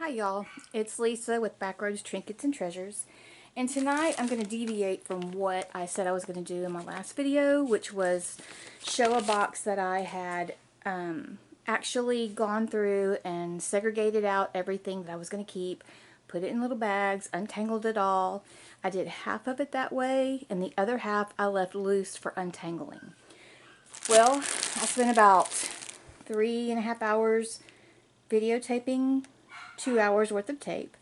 Hi y'all, it's Lisa with Backroads Trinkets and Treasures, and tonight I'm going to deviate from what I said I was going to do in my last video, which was show a box that I had actually gone through and segregated out everything that I was going to keep, put it in little bags, untangled it all. I did half of it that way, and the other half I left loose for untangling. Well, I spent about 3.5 hours videotaping 2 hours worth of tape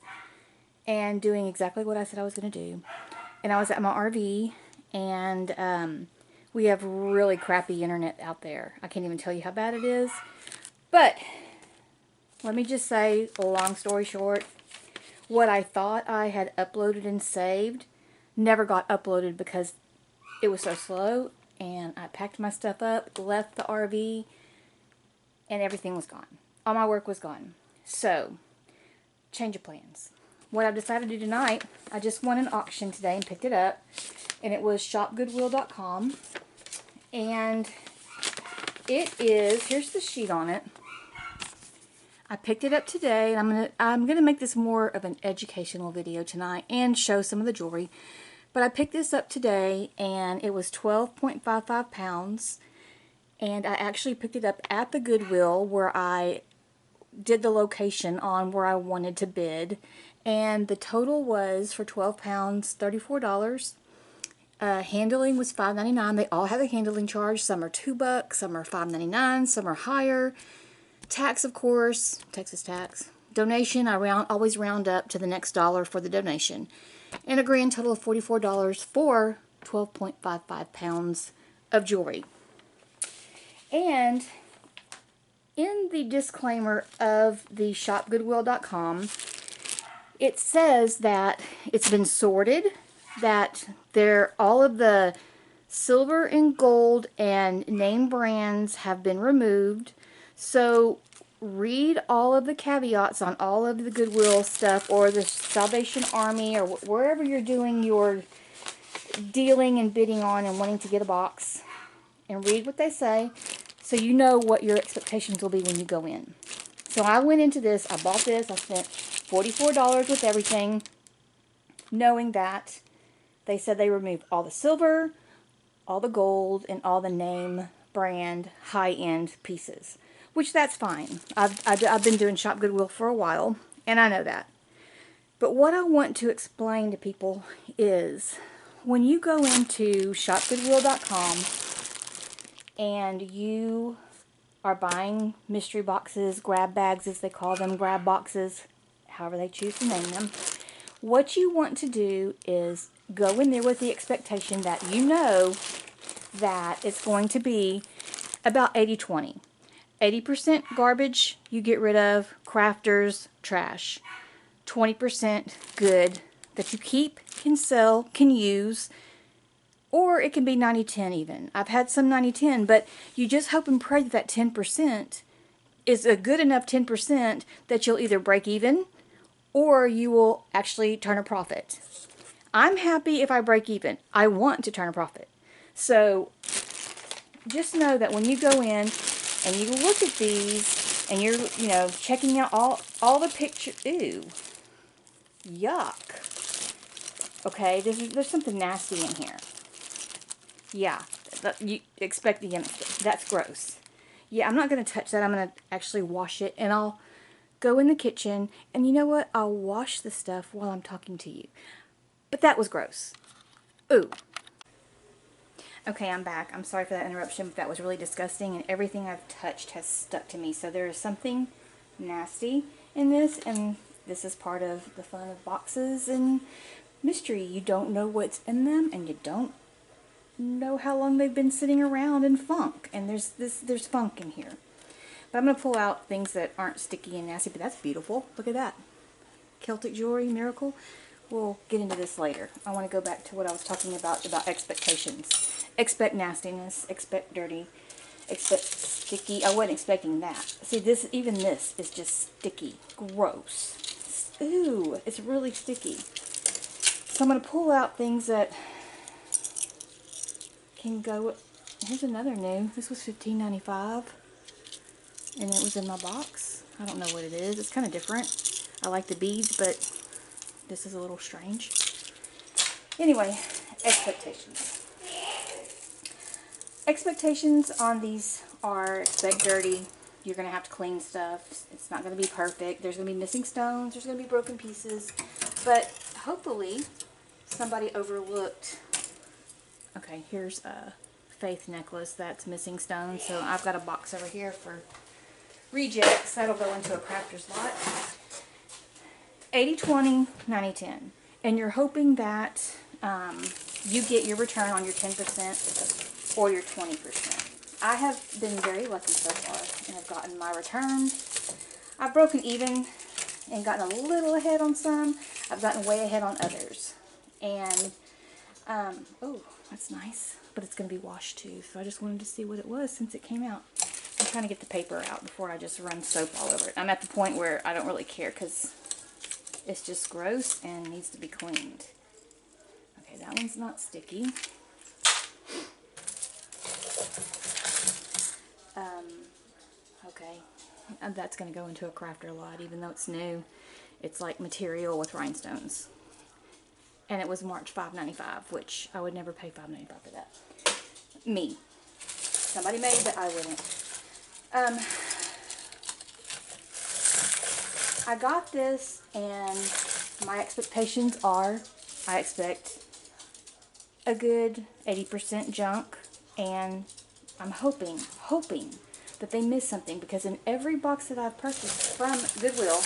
and doing exactly what I said I was going to do. And I was at my RV, and we have really crappy internet out there. I can't even tell you how bad it is. But let me just say, long story short, what I thought I had uploaded and saved never got uploaded because it was so slow. And I packed my stuff up, left the RV, and everything was gone. All my work was gone. So, change of plans. What I've decided to do tonight, I just won an auction today and picked it up, and it was ShopGoodwill.com, and it is, here's the sheet on it. I picked it up today, and I'm gonna make this more of an educational video tonight and show some of the jewelry. But I picked this up today, and it was 12.55 pounds, and I actually picked it up at the Goodwill where I did the location on where I wanted to bid, and the total was for 12 pounds $34. Handling was $5.99. They all have a handling charge. Some are $2, some are $5.99, some are higher. Tax, of course, Texas tax. Donation, I always round up to the next dollar for the donation, and a grand total of $44 for 12.55 pounds of jewelry. And in the disclaimer of the ShopGoodwill.com, it says that it's been sorted, that all of the silver and gold and name brands have been removed. So read all of the caveats on all of the Goodwill stuff, or the Salvation Army, or wherever you're doing your dealing and bidding on and wanting to get a box, and read what they say, so you know what your expectations will be when you go in. So I went into this, I bought this, I spent $44 with everything, knowing that they said they removed all the silver, all the gold, and all the name brand high-end pieces. Which, that's fine. I've been doing Shop Goodwill for a while, and I know that. But what I want to explain to people is, when you go into ShopGoodwill.com and you are buying mystery boxes, grab bags as they call them, grab boxes, however they choose to name them, what you want to do is go in there with the expectation that you know that it's going to be about 80-20. 80% garbage you get rid of, crafters, trash. 20% good that you keep, can sell, can use, or it can be 90-10 even. I've had some 90-10, but you just hope and pray that 10% is a good enough 10% that you'll either break even or you will actually turn a profit. I'm happy if I break even. I want to turn a profit. So just know that when you go in and you look at these and you're, checking out all the pictures, ew, yuck. Okay, there's something nasty in here. Yeah, you expect the image. That's gross. Yeah, I'm not going to touch that. I'm going to actually wash it, and I'll go in the kitchen, and you know what? I'll wash the stuff while I'm talking to you. But that was gross. Ooh. Okay, I'm back. I'm sorry for that interruption, but that was really disgusting, and everything I've touched has stuck to me. So there is something nasty in this, and this is part of the fun of boxes and mystery. You don't know what's in them, and you don't know how long they've been sitting around in funk, and there's funk in here. But I'm going to pull out things that aren't sticky and nasty, but that's beautiful. Look at that. Celtic jewelry, miracle. We'll get into this later. I want to go back to what I was talking about expectations. Expect nastiness, expect dirty, expect sticky. I wasn't expecting that. See, even this is just sticky. Gross. Ooh, it's really sticky. So I'm going to pull out things that can go. Here's another new. This was $15.95, and it was in my box. I don't know what it is. It's kind of different. I like the beads, but this is a little strange. Anyway, expectations. Expectations on these are expect dirty. You're going to have to clean stuff. It's not going to be perfect. There's going to be missing stones. There's going to be broken pieces. But hopefully somebody overlooked. Okay, here's a Faith necklace that's missing stones. So I've got a box over here for rejects. That'll go into a crafter's lot. 80-20, 90-10. And you're hoping that you get your return on your 10% or your 20%. I have been very lucky so far, and I've gotten my return. I've broken even and gotten a little ahead on some. I've gotten way ahead on others. And, oh, that's nice. But it's going to be washed too, so I just wanted to see what it was since it came out. I'm trying to get the paper out before I just run soap all over it. I'm at the point where I don't really care because it's just gross and needs to be cleaned. Okay, that one's not sticky. Okay, that's going to go into a crafter lot, even though it's new. It's like material with rhinestones. And it was March $5.95, which I would never pay $5.95 for that. Me. Somebody made, but I wouldn't. I got this, and my expectations are, I expect a good 80% junk, and I'm hoping that they missed something, because in every box that I've purchased from Goodwill,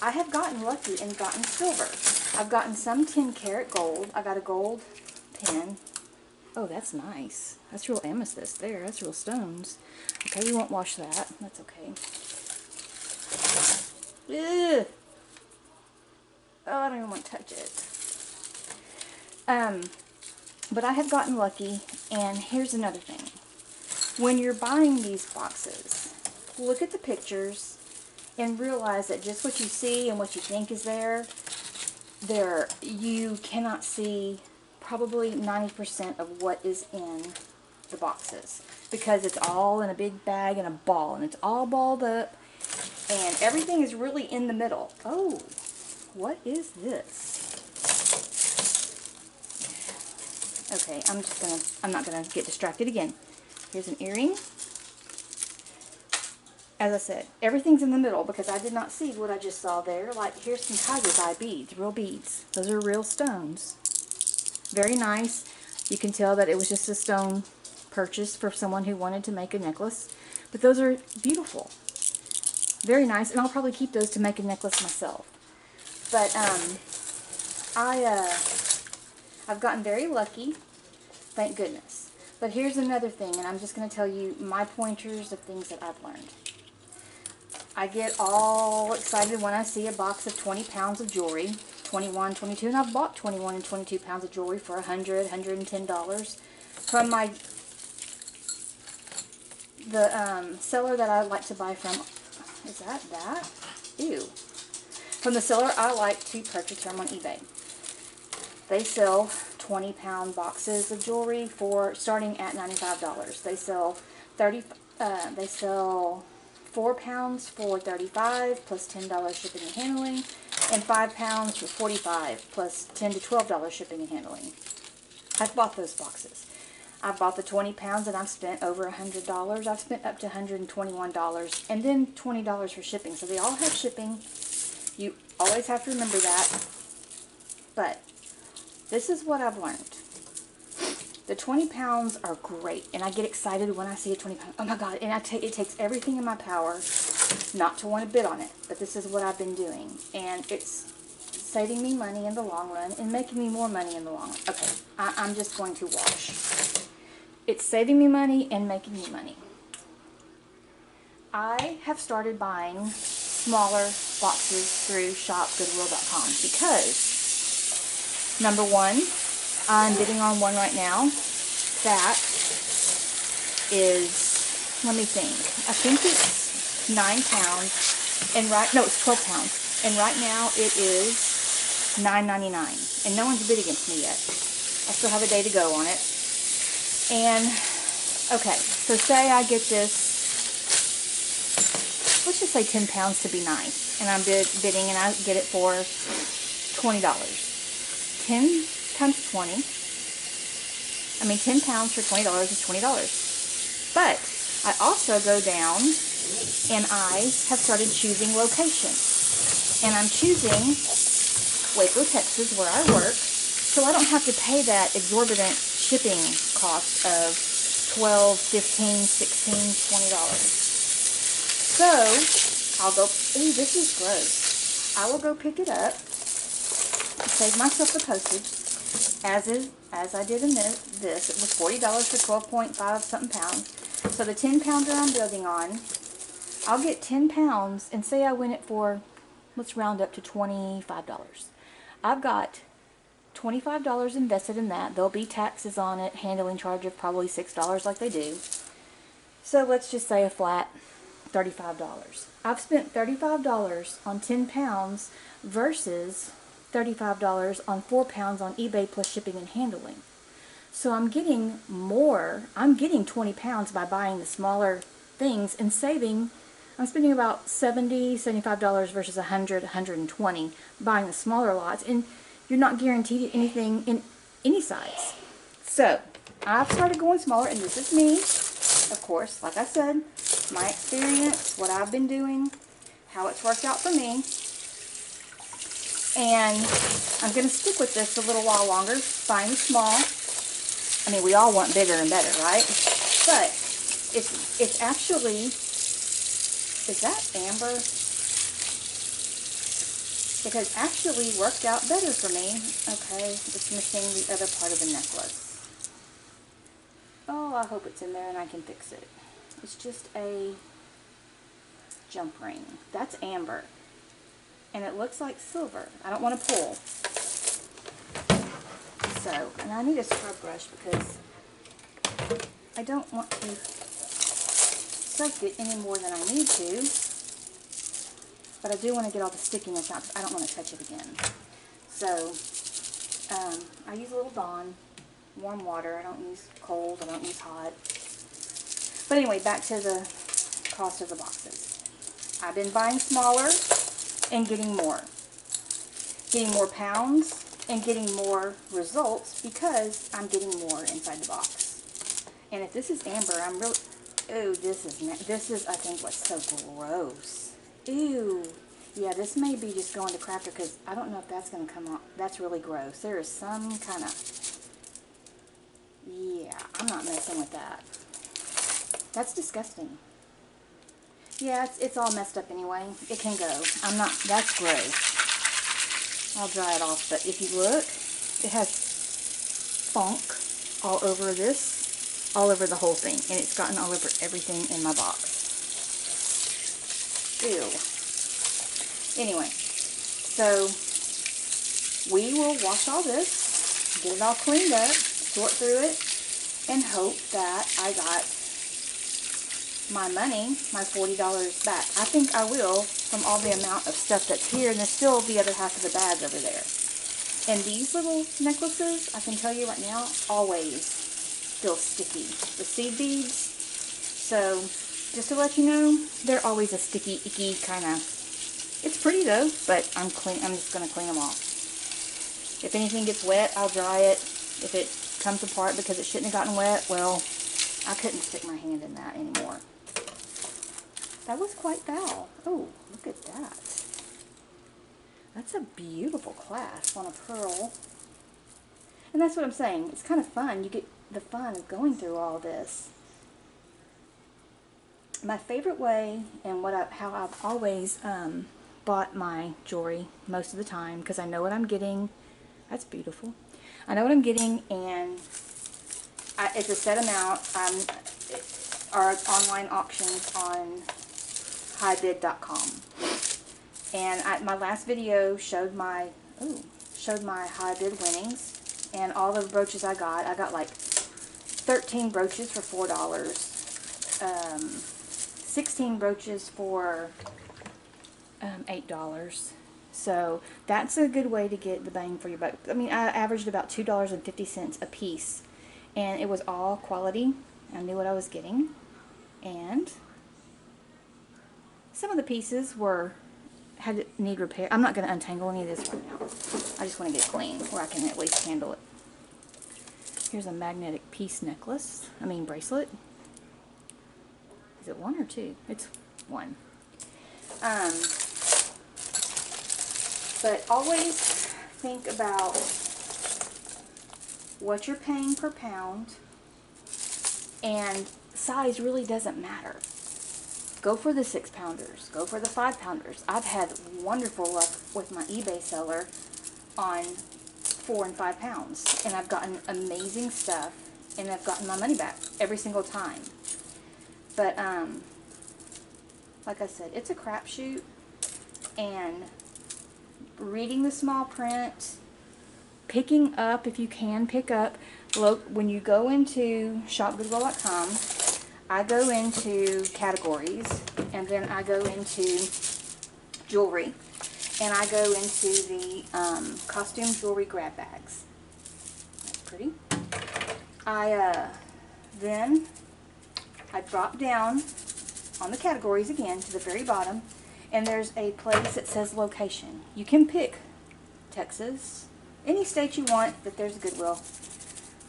I have gotten lucky and gotten silver. I've gotten some 10-karat gold. I got a gold pin. Oh, that's nice. That's real amethyst there. That's real stones. Okay, we won't wash that. That's okay. Ugh. Oh, I don't even want to touch it. But I have gotten lucky, and here's another thing. When you're buying these boxes, look at the pictures and realize that just what you see and what you think is there, you cannot see probably 90% of what is in the boxes, because it's all in a big bag and a ball, and it's all balled up, and everything is really in the middle. Oh, what is this? Okay, I'm not gonna get distracted again. Here's an earring. As I said, everything's in the middle because I did not see what I just saw there. Like, here's some tiger's eye beads, real beads. Those are real stones. Very nice. You can tell that it was just a stone purchase for someone who wanted to make a necklace. But those are beautiful. Very nice, and I'll probably keep those to make a necklace myself. But I've gotten very lucky, thank goodness. But here's another thing, and I'm just going to tell you my pointers of things that I've learned. I get all excited when I see a box of 20 pounds of jewelry, 21, 22, and I've bought 21 and 22 pounds of jewelry for $100, $110 from the seller that I like to buy from. Is that? Ew. From the seller I like to purchase from on eBay. They sell 20-pound boxes of jewelry for starting at $95. They sell 4 pounds for $35 plus $10 shipping and handling, and 5 pounds for $45 plus $10 to $12 shipping and handling. I've bought those boxes. I've bought the 20 pounds and I've spent over $100. I've spent up to $121 and then $20 for shipping. So they all have shipping. You always have to remember that. But this is what I've learned. The 20 pounds are great, and I get excited when I see a 20 pound. Oh my God, and it takes everything in my power not to want to bid on it, but this is what I've been doing, and it's saving me money in the long run and making me more money in the long run. Okay, I'm just going to wash. It's saving me money and making me money. I have started buying smaller boxes through ShopGoodwill.com because, number one, I'm bidding on one right now that is, let me think, I think it's 9 pounds, and it's 12 pounds, and right now it is $9.99, and no one's bid against me yet. I still have a day to go on it. And, okay, so say I get this let's just say 10 pounds to be nice. And I'm bidding and I get it for $20. 10 times 20. 10 pounds for $20 is $20. But I also go down and I have started choosing locations. And I'm choosing Waco, Texas, where I work, so I don't have to pay that exorbitant shipping cost of $12, $15, $16, $20. So I'll go, ooh, this is gross. I will go pick it up, save myself the postage, as I did in this. It was $40 for 12.5 something pounds. So the 10 pounder I'm building on, I'll get 10 pounds and say I win it for, let's round up to $25. I've got $25 invested in that. There'll be taxes on it, handling charge of probably $6 like they do. So let's just say a flat $35. I've spent $35 on 10 pounds versus $35 on 4 pounds on eBay plus shipping and handling. So I'm getting more. I'm getting 20 pounds by buying the smaller things and saving. I'm spending about $70, $75 versus $100, $120 buying the smaller lots, and you're not guaranteed anything in any size. So I've started going smaller, and this is me, of course, like I said, my experience, what I've been doing, how it's worked out for me. And I'm going to stick with this a little while longer, buying small. We all want bigger and better, right? But it's actually, is that amber? It has actually worked out better for me. Okay, it's missing the other part of the necklace. Oh, I hope it's in there and I can fix it. It's just a jump ring. That's amber. And it looks like silver. I don't want to pull. So, and I need a scrub brush because I don't want to soak it any more than I need to. But I do want to get all the stickiness out because I don't want to touch it again. So, I use a little Dawn, warm water. I don't use cold. I don't use hot. But anyway, back to the cost of the boxes. I've been buying smaller and getting more. Getting more pounds and getting more results because I'm getting more inside the box. And if this is amber, I'm really, ooh, this is I think what's so gross. Ew. Yeah, this may be just going to crafter because I don't know if that's going to come out. That's really gross. There is some kind of, yeah, I'm not messing with that. That's disgusting. Yeah, it's all messed up anyway. It can go. I'm not, that's gross. I'll dry it off, but if you look, it has funk all over this, all over the whole thing, and it's gotten all over everything in my box. Ew. Anyway, so we will wash all this, get it all cleaned up, sort through it, and hope that I got my money, my $40 back. I think I will from all the amount of stuff that's here, and there's still the other half of the bag over there. And these little necklaces, I can tell you right now, always feel sticky. The seed beads, so just to let you know, they're always a sticky, icky kind of. It's pretty though, but I'm just going to clean them off. If anything gets wet, I'll dry it. If it comes apart because it shouldn't have gotten wet, well, I couldn't stick my hand in that anymore. That was quite foul. Oh, look at that. That's a beautiful clasp on a pearl. And that's what I'm saying. It's kind of fun. You get the fun of going through all this. My favorite way, and how I've always bought my jewelry most of the time, because I know what I'm getting. That's beautiful. I know what I'm getting, and it's a set amount. Our online auctions on highbid.com. And my last video showed my high bid winnings, and all the brooches I got like 13 brooches for $4, 16 brooches for $8. So that's a good way to get the bang for your buck. I averaged about $2.50 a piece, and it was all quality. I knew what I was getting, and some of the pieces need repair. I'm not going to untangle any of this for now. I just want to get it clean where I can at least handle it. Here's a magnetic piece necklace. Bracelet. Is it one or two? It's one. But always think about what you're paying per pound, and size really doesn't matter. Go for the 6-pounders. Go for the 5-pounders. I've had wonderful luck with my eBay seller on 4 and 5 pounds, and I've gotten amazing stuff, and I've gotten my money back every single time. But like I said, it's a crapshoot, and reading the small print, picking up if you can pick up. Look, when you go into ShopGoodwill.com, I go into categories, and then I go into jewelry, and I go into the costume jewelry grab bags. That's pretty. Then I drop down on the categories again to the very bottom, and there's a place that says location. You can pick Texas, any state you want, but there's a Goodwill.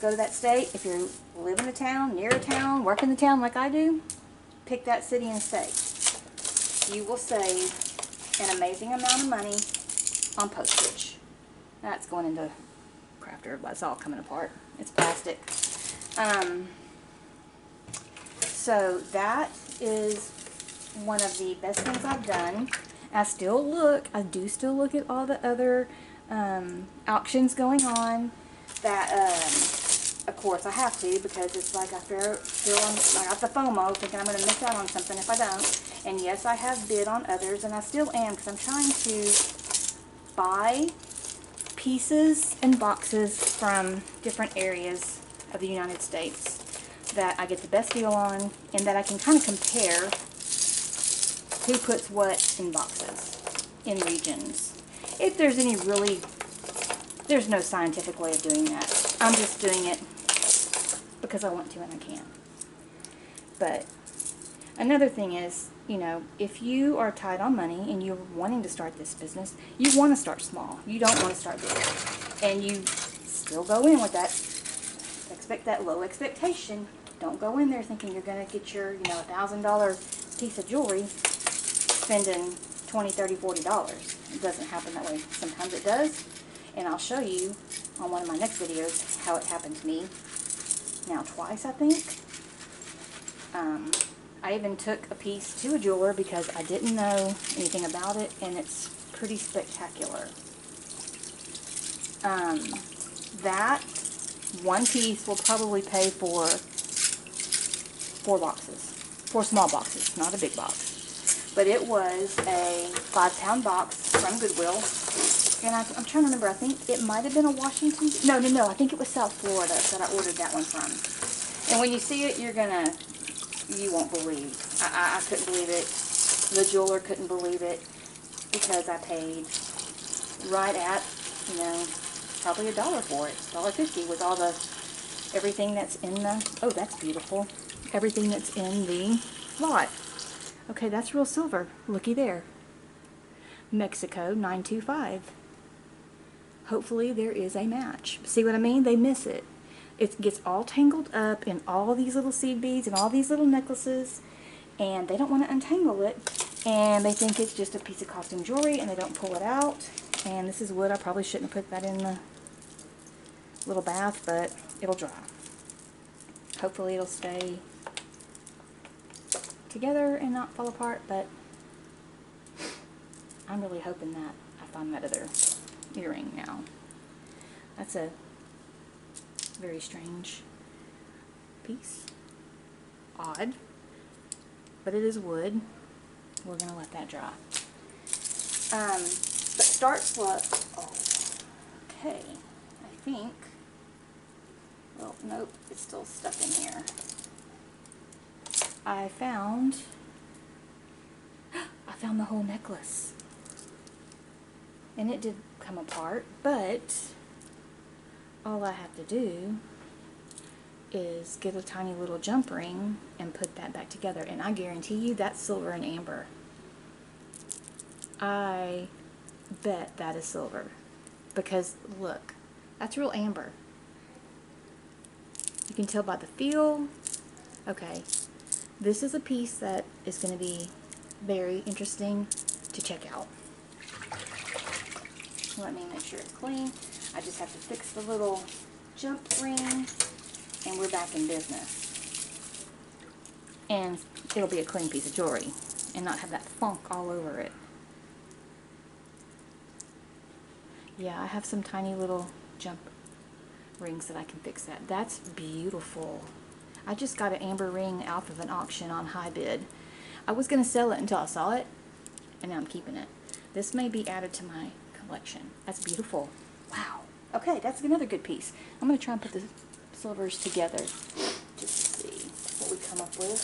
Go to that state. If you live in a town, near a town, work in the town like I do, pick that city and state. You will save an amazing amount of money on postage. That's going into crafter, but it's all coming apart. It's plastic. So that is one of the best things I've done. I do still look at all the other auctions going on that, of course I have to, because it's like I got the FOMO, thinking I'm going to miss out on something if I don't. And yes, I have bid on others, and I still am, because I'm trying to buy pieces and boxes from different areas of the United States that I get the best deal on, and that I can kind of compare who puts what in boxes, in regions. If there's there's no scientific way of doing that. I'm just doing it because I want to and I can. But another thing is, if you are tight on money and you're wanting to start this business, you want to start small. You don't want to start big. And you still go in with that low expectation. Don't go in there thinking you're going to get your, $1,000 piece of jewelry spending $20, $30, $40. It doesn't happen that way. Sometimes it does. And I'll show you on one of my next videos how it happened to me. Now twice, I think. I even took a piece to a jeweler because I didn't know anything about it, and it's pretty spectacular. That one piece will probably pay for 4 boxes. 4 small boxes, not a big box. But it was a 5-pound box from Goodwill. And I'm trying to remember, I think it might have been a Washington. No, I think it was South Florida that I ordered that one from. And when you see it, you won't believe. I couldn't believe it. The jeweler couldn't believe it, because I paid right at, probably $1 for it. $1.50 with everything that's in the, oh, that's beautiful. Everything that's in the lot. Okay, that's real silver. Looky there. Mexico 925. Hopefully there is a match. See what I mean? They miss it. It gets all tangled up in all these little seed beads and all these little necklaces, and they don't want to untangle it, and they think it's just a piece of costume jewelry, and they don't pull it out. And this is wood. I probably shouldn't have put that in the little bath, but it'll dry. Hopefully it'll stay together and not fall apart, but I'm really hoping that I find that other earring now. That's a very strange piece. Odd. But it is wood. We're going to let that dry. But start slow. Oh, okay. I think. Well, nope. It's still stuck in here. I found the whole necklace. And it did come apart, but all I have to do is get a tiny little jump ring and put that back together, and I guarantee you that's silver and amber. I bet that is silver. Because look, that's real amber. You can tell by the feel. Okay, this is a piece that is going to be very interesting to check out. Let me make sure it's clean. I just have to fix the little jump ring, and we're back in business. And it'll be a clean piece of jewelry and not have that funk all over it. Yeah, I have some tiny little jump rings that I can fix that. That's beautiful. I just got an amber ring off of an auction on high bid. I was going to sell it until I saw it, and now I'm keeping it. This may be added to my collection. That's beautiful. Wow. Okay, that's another good piece. I'm going to try and put the silvers together just to see what we come up with.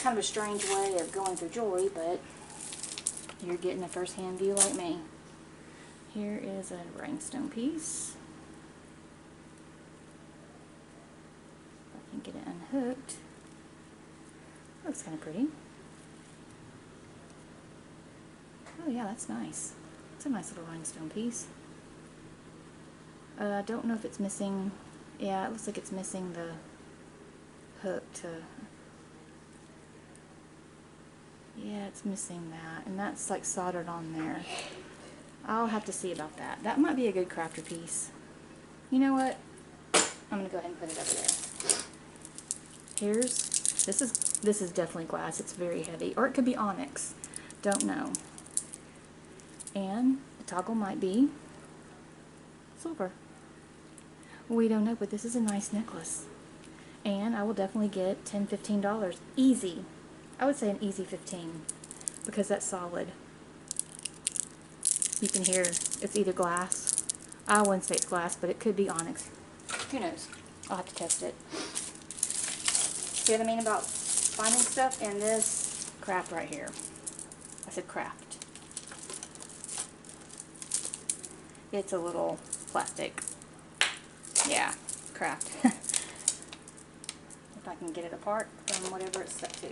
Kind of a strange way of going through jewelry, but you're getting a first-hand view like me. Here is a rhinestone piece. I can get it unhooked. Looks kind of pretty. Oh yeah, that's nice. It's a nice little rhinestone piece. I don't know if it's missing. Yeah, it looks like it's missing the hook to. Yeah, it's missing that, and that's like soldered on there. I'll have to see about that. That might be a good crafter piece. You know what? I'm gonna go ahead and put it over there. This is definitely glass. It's very heavy, or it could be onyx. Don't know. And the toggle might be silver. We don't know, but this is a nice necklace. And I will definitely get $10, $15. Easy. I would say an easy 15 because that's solid. You can hear it's either glass. I wouldn't say it's glass, but it could be onyx. Who knows? I'll have to test it. See what I mean about finding stuff in this craft right here? I said craft. It's a little plastic. Yeah, craft. If I can get it apart from whatever it's stuck to.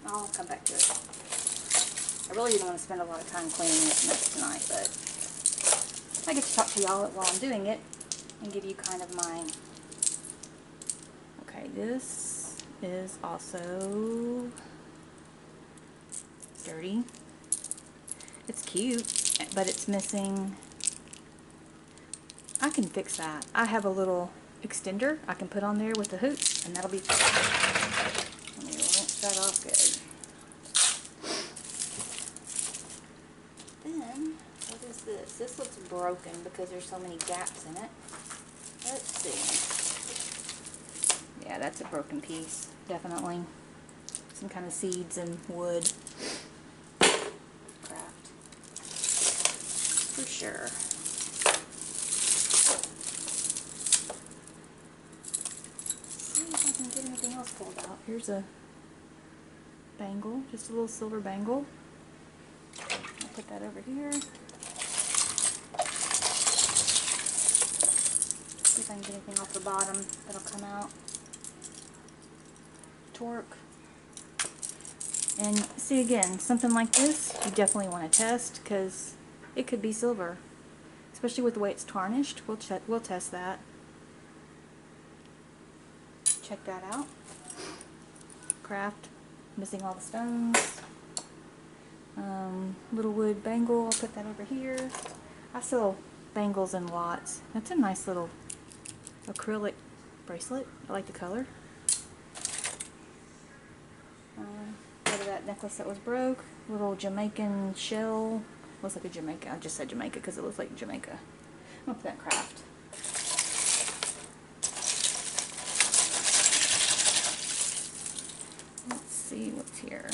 I'll come back to it. I really didn't want to spend a lot of time cleaning this mess tonight, but I get to talk to y'all while I'm doing it and give you kind of my... Okay, this is also dirty. It's cute, but it's missing... I can fix that. I have a little extender I can put on there with the hook, and that'll be fine. Let me rinse that off good. Then, what is this? This looks broken because there's so many gaps in it. Let's see. Yeah, that's a broken piece, definitely. Some kind of seeds and wood. Craft. For sure. Get anything else pulled out. Here's a bangle, just a little silver bangle. I'll put that over here. See if I can get anything off the bottom that'll come out. Torque. And see again, something like this, you definitely want to test because it could be silver, especially with the way it's tarnished. We'll test that. Check that out. Craft, missing all the stones. Little wood bangle, I'll put that over here. I sell bangles in lots. That's a nice little acrylic bracelet. I like the color. Go to that necklace that was broke. Little Jamaican shell. Looks like a Jamaica. I just said Jamaica because it looks like Jamaica. I'm gonna put that in craft. See what's here.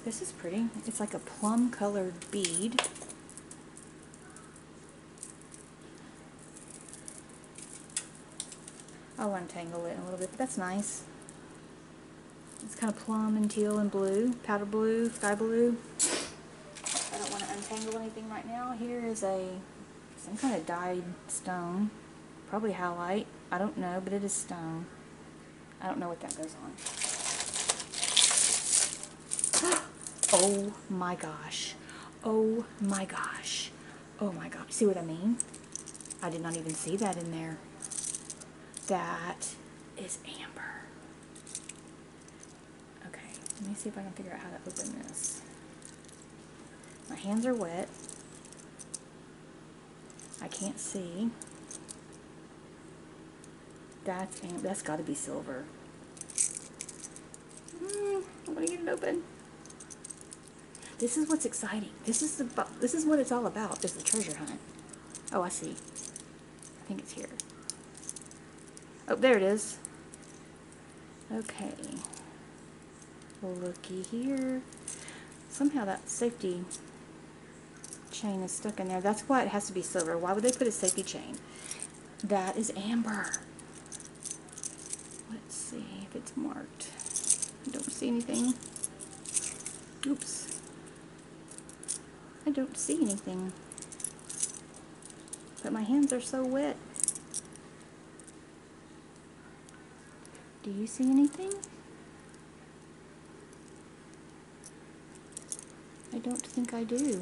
This is pretty. It's like a plum colored bead. I'll untangle it in a little bit, but that's nice. It's kind of plum and teal and blue, powder blue, sky blue. I don't want to untangle anything right now. Here is some kind of dyed stone, probably halite. I don't know, but it is stone. I don't know what that goes on. Oh my gosh. Oh my gosh. Oh my gosh. See what I mean? I did not even see that in there. That is amber. Okay, let me see if I can figure out how to open this. My hands are wet. I can't see. That's got to be silver. I'm gonna get it open. This is what's exciting. This is what it's all about. Is the treasure hunt. Oh, I see. I think it's here. Oh, there it is. Okay. Looky here. Somehow that safety chain is stuck in there. That's why it has to be silver. Why would they put a safety chain? That is amber. Let's see if it's marked. I don't see anything. Oops. I don't see anything. But my hands are so wet. Do you see anything? I don't think I do.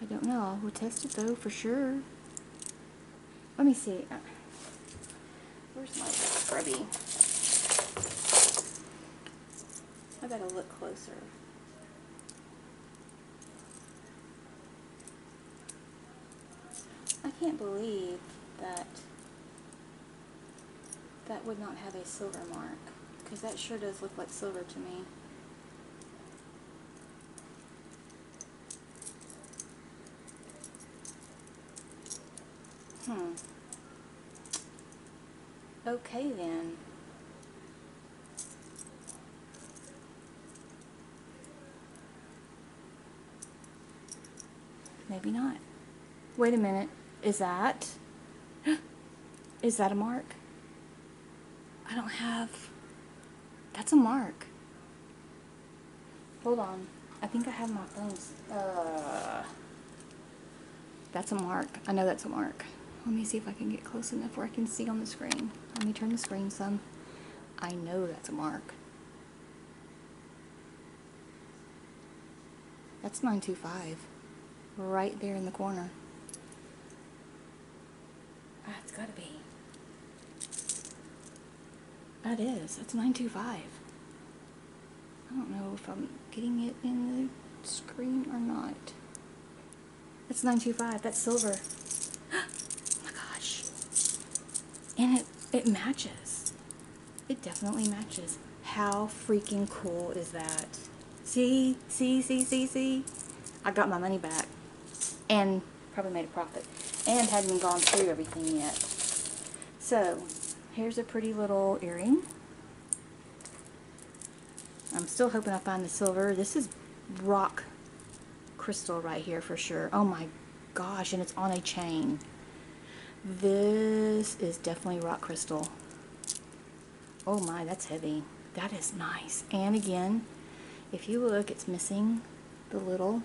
I don't know. We'll test it though for sure. Let me see. Where's my scrubby? I gotta look closer. I can't believe that that would not have a silver mark, because that sure does look like silver to me. Okay then. Maybe not. Wait a minute. Is that a mark? I don't have... That's a mark. Hold on. I think I have my phones. That's a mark. I know that's a mark. Let me see if I can get close enough where I can see on the screen. Let me turn the screen some. I know that's a mark. That's 925. Right there in the corner. That's gotta be. That is. That's 925. I don't know if I'm getting it in the screen or not. That's 925. That's silver. Oh my gosh. And it matches. It definitely matches. How freaking cool is that? See? See? I got my money back. And probably made a profit. And hadn't even gone through everything yet. So, here's a pretty little earring. I'm still hoping I find the silver. This is rock crystal right here for sure. Oh my gosh, and it's on a chain. This is definitely rock crystal. Oh my, that's heavy. That is nice. And again, if you look, it's missing the little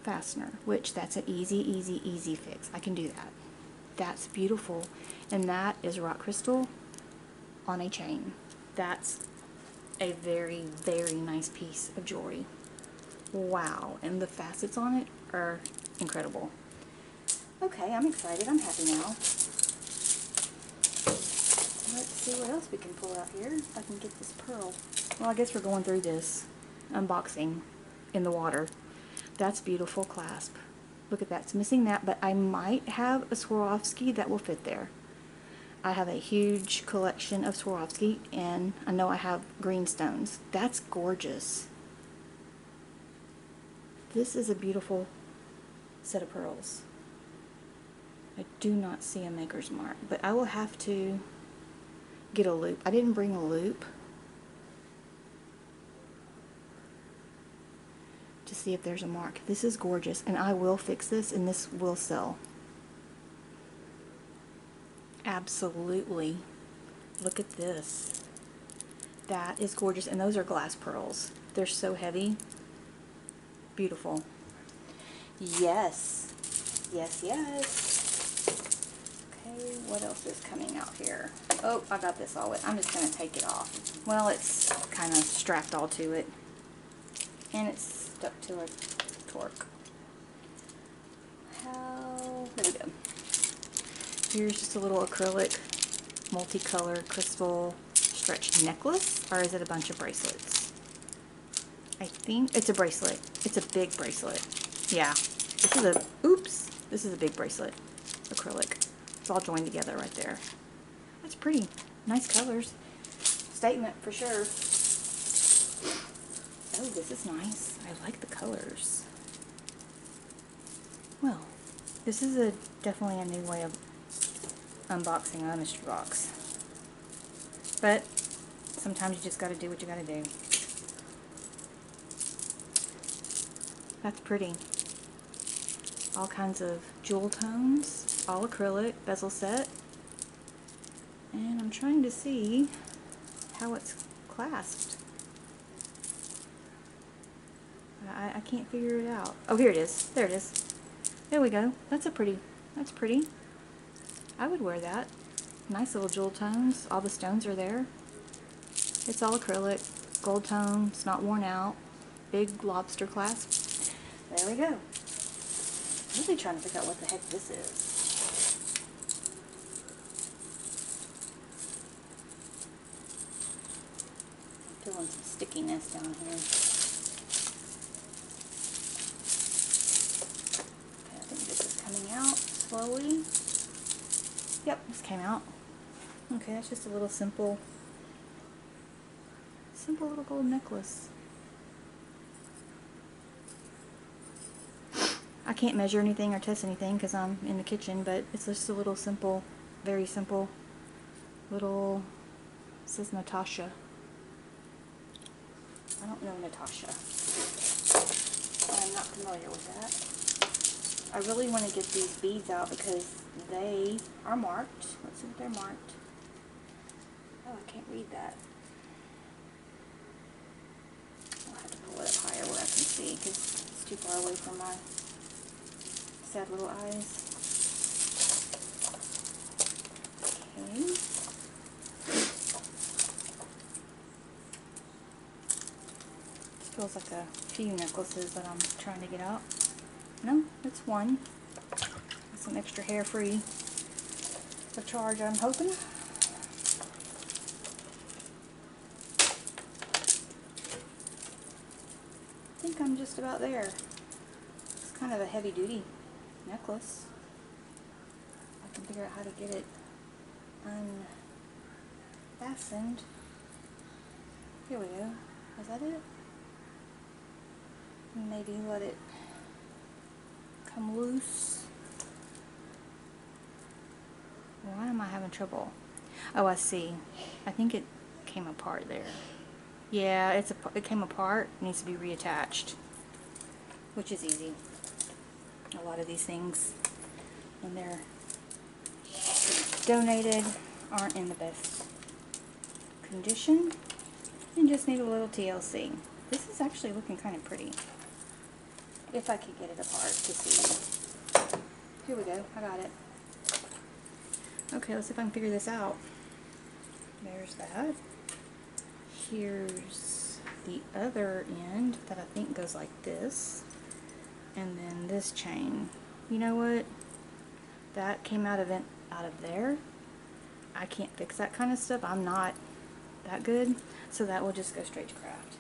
fastener, which that's an easy fix. I can do that. That's beautiful. And that is rock crystal on a chain. That's a very nice piece of jewelry. Wow. And the facets on it are incredible. Okay, I'm excited. I'm happy now. Let's see what else we can pull out here. If I can get this pearl. Well, I guess we're going through this unboxing in the water. That's beautiful clasp. Look at that. It's missing that, but I might have a Swarovski that will fit there. I have a huge collection of Swarovski, and I know I have green stones. That's gorgeous. This is a beautiful set of pearls. I do not see a maker's mark, but I will have to get a loop. I didn't bring a loop to see if there's a mark. This is gorgeous, and I will fix this, and this will sell. Absolutely. Look at this. That is gorgeous, and those are glass pearls. They're so heavy. Beautiful. Yes. Yes. Okay, what else is coming out here? Oh, I got this all wet. I'm just going to take it off. Well, it's kind of strapped all to it. And it's stuck to a torque. There we go. Here's just a little acrylic, multicolored crystal stretch necklace. Or is it a bunch of bracelets? I think it's a bracelet. It's a big bracelet. Yeah. This is a, oops. This is a big bracelet. Acrylic. It's all joined together right there. That's pretty. Nice colors. Statement for sure. Oh, this is nice. I like the colors. Well, this is definitely a new way of unboxing a mystery box. But sometimes you just gotta do what you gotta do. That's pretty. All kinds of jewel tones, all acrylic, bezel set. And I'm trying to see how it's clasped. I can't figure it out. Oh, here it is. There it is. There we go. That's pretty. I would wear that. Nice little jewel tones. All the stones are there. It's all acrylic. Gold tone. It's not worn out. Big lobster clasp. There we go. I'm really trying to figure out what the heck this is. I'm feeling some stickiness down here. Okay, I think this is coming out slowly. Yep, this came out. Okay, that's just a little simple little gold necklace. I can't measure anything or test anything because I'm in the kitchen, but it's just a little simple, very simple little, it says Natasha. I don't know Natasha. I'm not familiar with that. I really want to get these beads out because they are marked. Let's see if they're marked. Oh, I can't read that. I'll have to pull it up higher where I can see because it's too far away from my sad little eyes. Okay. This feels like a few necklaces that I'm trying to get out. No, it's one. Some extra hair free for charge, I'm hoping. I think I'm just about there. It's kind of a heavy duty necklace. I can figure out how to get it unfastened. Here we go. Is that it? Maybe let it come loose. Why am I having trouble? Oh, I see. I think it came apart there. Yeah, it came apart. It needs to be reattached, which is easy. A lot of these things, when they're donated, aren't in the best condition and just need a little TLC. This is actually looking kind of pretty. If I could get it apart to see. Here we go. I got it. Okay, let's see if I can figure this out. There's that. Here's the other end that I think goes like this. And then this chain. You know what? That came out of there. I can't fix that kind of stuff. I'm not that good. So that will just go straight to craft.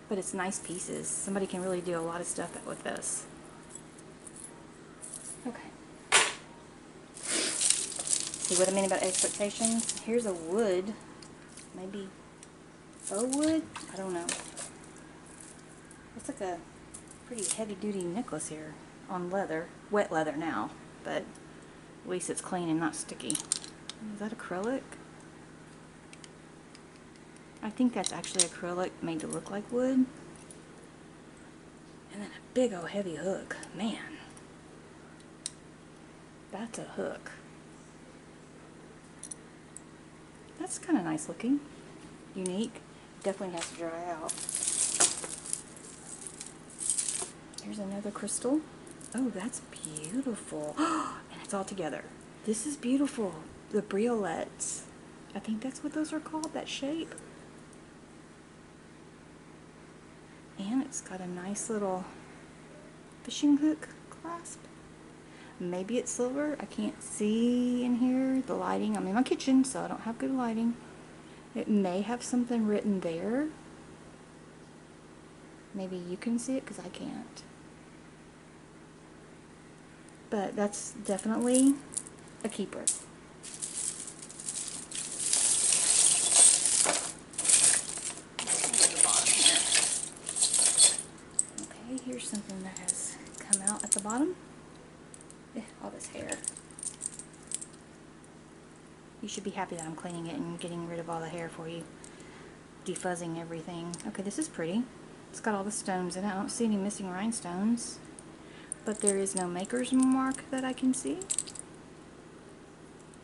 But it's nice pieces. Somebody can really do a lot of stuff with this. Okay. See what I mean about expectations? Here's a wood. Maybe faux wood? I don't know. It's like a pretty heavy duty necklace here on leather. Wet leather now, but at least it's clean and not sticky. Is that acrylic? I think that's actually acrylic made to look like wood. And then a big old heavy hook. Man. That's a hook. That's kind of nice looking. Unique. Definitely has to dry out. Here's another crystal. Oh, that's beautiful. And it's all together. This is beautiful. The briolets. I think that's what those are called, that shape. And it's got a nice little fishing hook clasp. Maybe it's silver. I can't see in here. The lighting. I'm in my kitchen, so I don't have good lighting. It may have something written there. Maybe you can see it because I can't. But that's definitely a keeper. Okay, here's something that has come out at the bottom. All this hair. You should be happy that I'm cleaning it and getting rid of all the hair for you. Defuzzing everything. Okay, this is pretty. It's got all the stones in it. I don't see any missing rhinestones. But there is no maker's mark that I can see.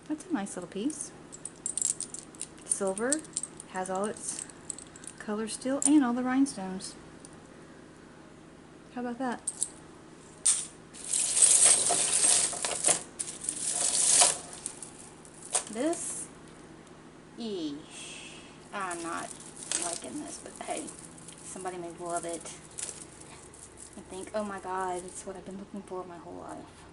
That's a nice little piece. Silver. Has all its color still and all the rhinestones. How about that? This, I'm not liking this, but hey, somebody may love it and think, oh my god, it's what I've been looking for my whole life.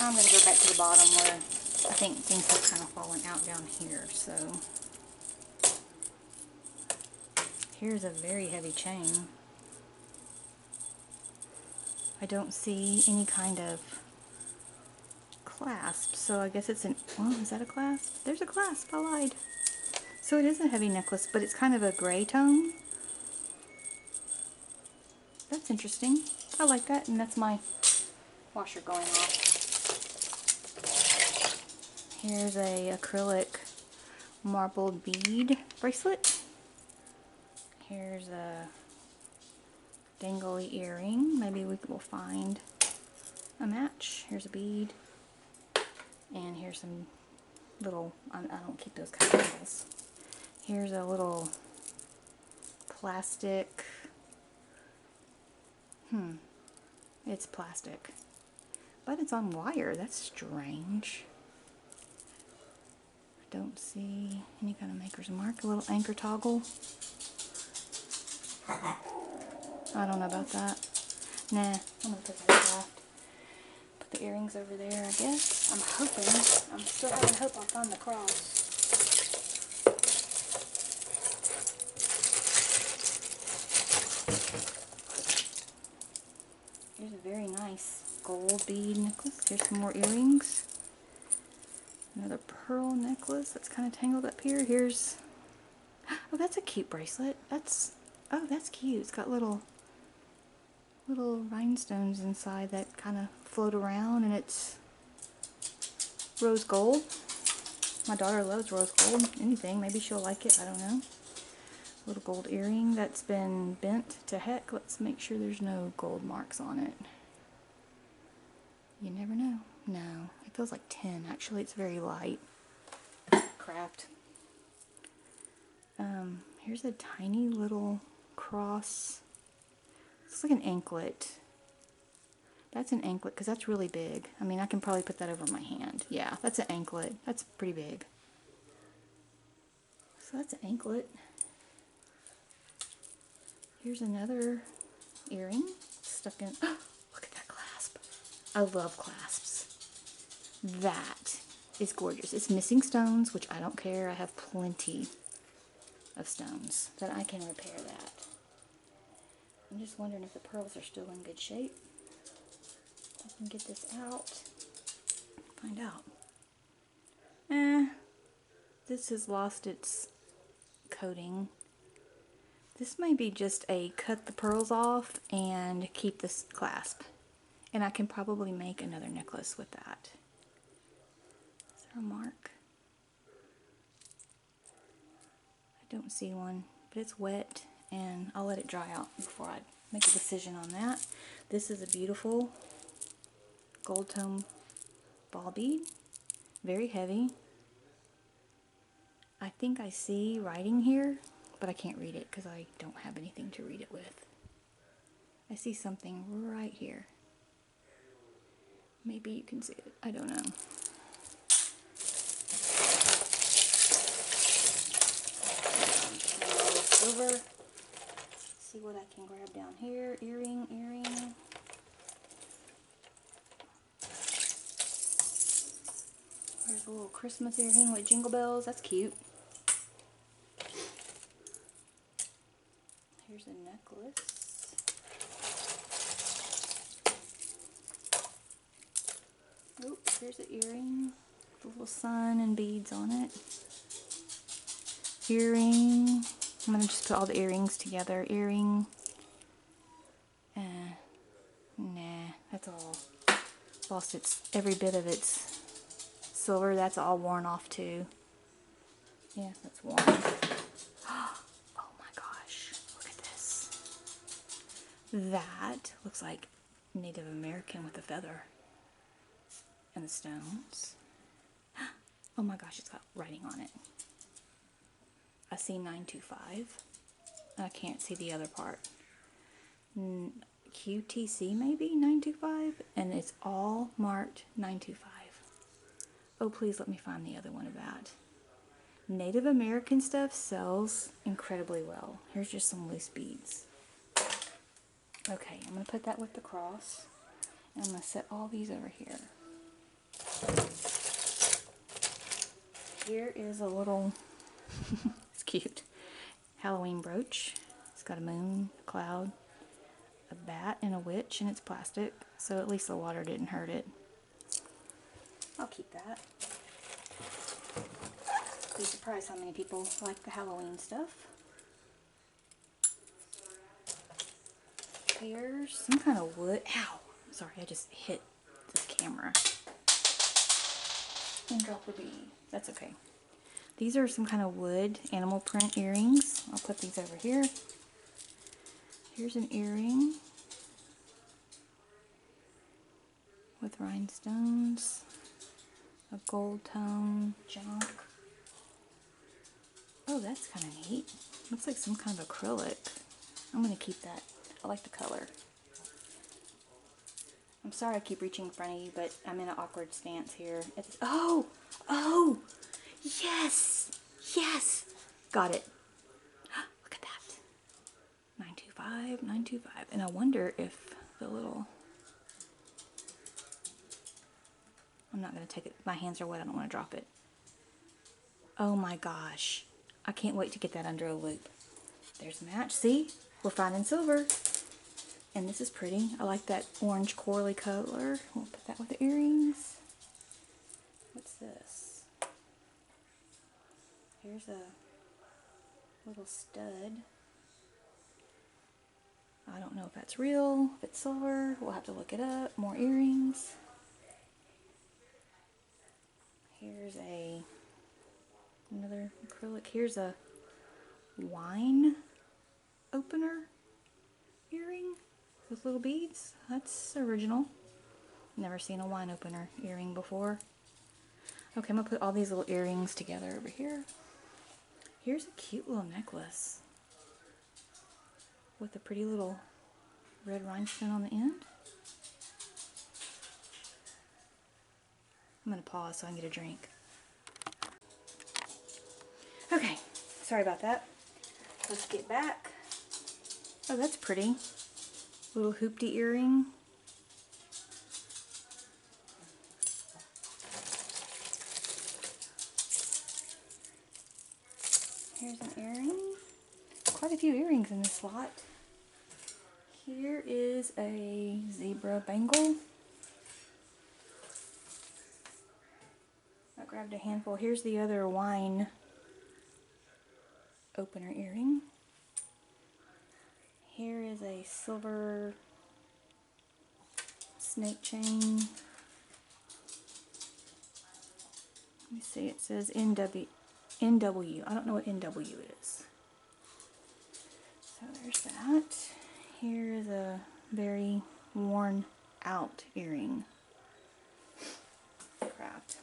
I'm going to go back to the bottom where I think things have kind of fallen out down here, so here's a very heavy chain. I don't see any kind of clasp, so I guess it's an, well, is that a clasp? There's a clasp, I lied. So it is a heavy necklace, but it's kind of a gray tone. That's interesting. I like that, and that's my washer going off. Here's a acrylic marbled bead bracelet. Here's a dangly earring. Maybe we will find a match. Here's a bead. And here's some little, I don't keep those kind of things. Here's a little plastic, it's plastic. But it's on wire, that's strange. I don't see any kind of maker's mark. A little anchor toggle. I don't know about that. Nah, I'm gonna put that off. Put the earrings over there, I guess. I'm hoping, I'm still having hope I'll find the cross. Here's a very nice gold bead necklace. Here's some more earrings. Another pearl necklace that's kind of tangled up here. Here's, oh, that's a cute bracelet. That's, oh, that's cute. It's got little rhinestones inside that kind of float around, and it's rose gold. My daughter loves rose gold. Anything, maybe she'll like it, I don't know. Little gold earring that's been bent to heck. Let's make sure there's no gold marks on it. You never know. No, it feels like tin. Actually, it's very light. Craft. Here's a tiny little cross. It's like an anklet. That's an anklet because that's really big. I mean, I can probably put that over my hand. Yeah, that's an anklet. That's pretty big. So that's an anklet. Here's another earring stuck in. Oh, look at that clasp. I love clasps. That is gorgeous. It's missing stones, which I don't care. I have plenty of stones that I can repair that. I'm just wondering if the pearls are still in good shape. I can get this out. Find out. This has lost its coating. This may be just a cut the pearls off and keep this clasp. And I can probably make another necklace with that. Is there a mark? I don't see one, but it's wet and I'll let it dry out before I make a decision on that. This is a beautiful gold tone ball bead. Very heavy. I think I see writing here, but I can't read it because I don't have anything to read it with. I see something right here. Maybe you can see it. I don't know. Over. See what I can grab down here. Earring. There's a little Christmas earring with jingle bells. That's cute. Here's a necklace. Oop, here's an earring. With a little sun and beads on it. Earring. I'm going to just put all the earrings together. Earring. Nah, that's all. Lost every bit of its silver. That's all worn off too. Yeah, that's worn. Oh my gosh, look at this. That looks like Native American with a feather. And the stones. Oh my gosh, it's got writing on it. I see 925. I can't see the other part. QTC maybe 925, and it's all marked 925. Oh, please let me find the other one of that. Native American stuff sells incredibly well. Here's just some loose beads. Okay, I'm going to put that with the cross, and I'm going to set all these over here. Here is a little, it's cute, Halloween brooch. It's got a moon, a cloud, a bat, and a witch, and it's plastic, so at least the water didn't hurt it. I'll keep that. Be surprised how many people like the Halloween stuff. Here's some kind of wood. Ow! Sorry, I just hit the camera and dropped a bead. That's okay. These are some kind of wood animal print earrings. I'll put these over here. Here's an earring with rhinestones, a gold tone junk. Oh, that's kind of neat. Looks like some kind of acrylic. I'm going to keep that. I like the color. I'm sorry I keep reaching in front of you, but I'm in an awkward stance here. Oh! Yes! Yes! Got it. Look at that. 925, 925. And I wonder if the little... I'm not going to take it. My hands are wet. I don't want to drop it. Oh my gosh. I can't wait to get that under a loop. There's a match. See? We're finding silver. And this is pretty. I like that orange corally color. We'll put that with the earrings. What's this? Here's a little stud. I don't know if that's real, if it's silver. We'll have to look it up. More earrings. Here's another acrylic. Here's a wine opener earring with little beads. That's original. Never seen a wine opener earring before. Okay, I'm going to put all these little earrings together over here. Here's a cute little necklace with a pretty little red rhinestone on the end. I'm going to pause so I can get a drink. Okay, sorry about that. Let's get back. Oh, that's pretty. Little hoopty earring. Here's an earring. Quite a few earrings in this lot. Here is a zebra bangle. I grabbed a handful. Here's the other wine opener earring. Here is a silver snake chain. Let me see, it says NW. I don't know what NW is. So there's that. Here is a very worn out earring. Craft.